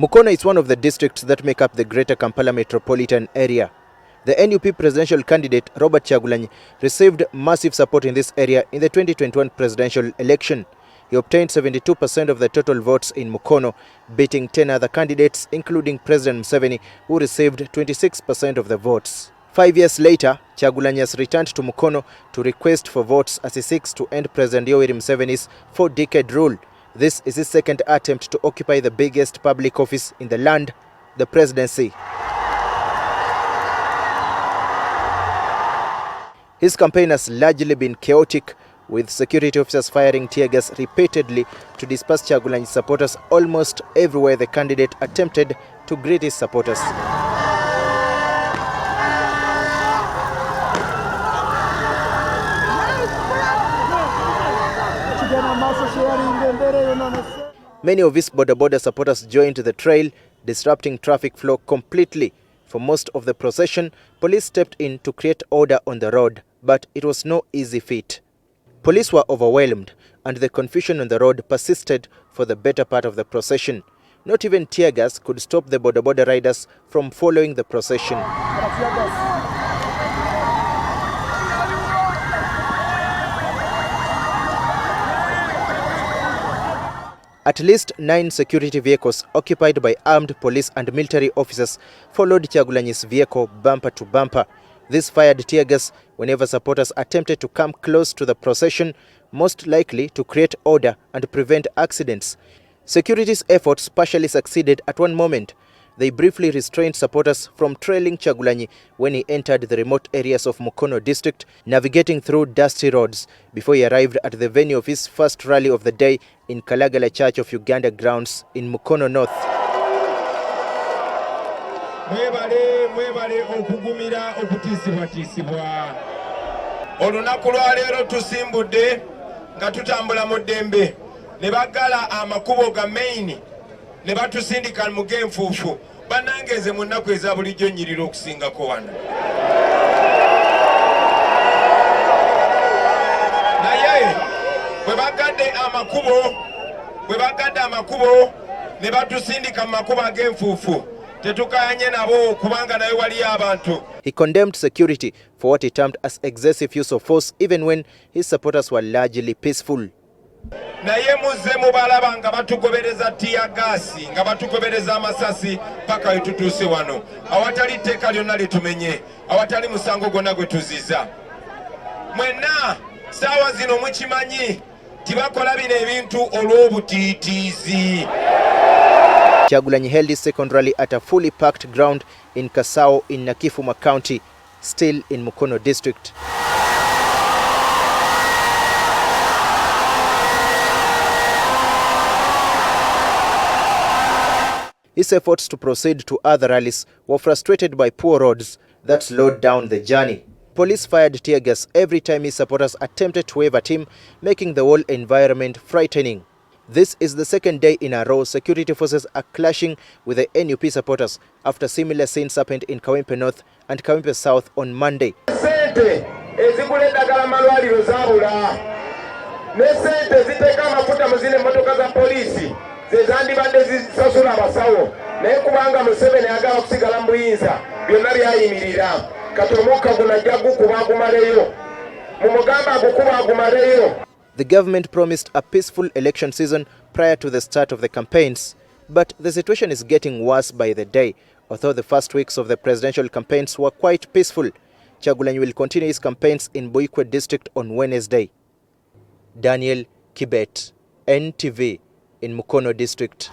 Mukono is one of the districts that make up the Greater Kampala metropolitan area. The NUP presidential candidate Robert Kyagulanyi received massive support in this area in the 2021 presidential election. He obtained 72% of the total votes in Mukono, beating 10 other candidates, including President Museveni, who received 26% of the votes. 5 years later, Kyagulanyi has returned to Mukono to request for votes as he seeks to end President Yoweri Museveni's 4-decade rule. This is his second attempt to occupy the biggest public office in the land, the presidency. His campaign has largely been chaotic, with security officers firing tear gas repeatedly to disperse Kyagulanyi's supporters almost everywhere the candidate attempted to greet his supporters. Many of his Boda Boda supporters joined the trail, disrupting traffic flow completely. For most of the procession, police stepped in to create order on the road, but it was no easy feat. Police were overwhelmed, and the confusion on the road persisted for the better part of the procession. Not even tear gas could stop the Boda Boda riders from following the procession. At least 9 security vehicles occupied by armed police and military officers followed Kyagulanyi's vehicle bumper to bumper. This fired tear gas whenever supporters attempted to come close to the procession, most likely to create order and prevent accidents. Security's efforts partially succeeded at one moment. They briefly restrained supporters from trailing Kyagulanyi when he entered the remote areas of Mukono District, navigating through dusty roads before he arrived at the venue of his first rally of the day in Kalagala Church of Uganda grounds in Mukono North. Mwebale okugumira okutisibwa. Olunaku lwa leero tusimbudde nga tutambula mu ddembe ne bagala amakubo ga main ne batusindika mu genfuufu banangeze mu nnaku eza bulijjo nnyirira okusingako wano. Naye bwe bagadde amakubo ne batusindika mu makubo ag'enfuufu tetukayanye nabo kubanga naye wali abantu. He condemned security for what he termed as excessive use of force, even when his supporters were largely peaceful. Naye muzze mubalaba nga batugobereza Teargas, nga batugobereza amasasi paka etutuuse wano. Awatali tteeka lyonna litumenye, awatali musango gwonna gwe tuziza. Mwenna saawa zino mukimanyi tibakola bino ebintu olw'obutiitiizi. Kyagulanyi held his second rally at a fully packed ground in Kasao in Nakifuma County, still in Mukono District. His efforts to proceed to other rallies were frustrated by poor roads that slowed down the journey. Police fired tear gas every time his supporters attempted to wave at him, making the whole environment frightening. This is the second day in a row security forces are clashing with the NUP supporters after similar scenes happened in Kawempe North and Kawempe South on Monday. The government promised a peaceful election season prior to the start of the campaigns, but the situation is getting worse by the day. Although the first weeks of the presidential campaigns were quite peaceful, Kyagulanyi will continue his campaigns in Boikwe district on Wednesday. Daniel, Kibet, NTV in Mukono District.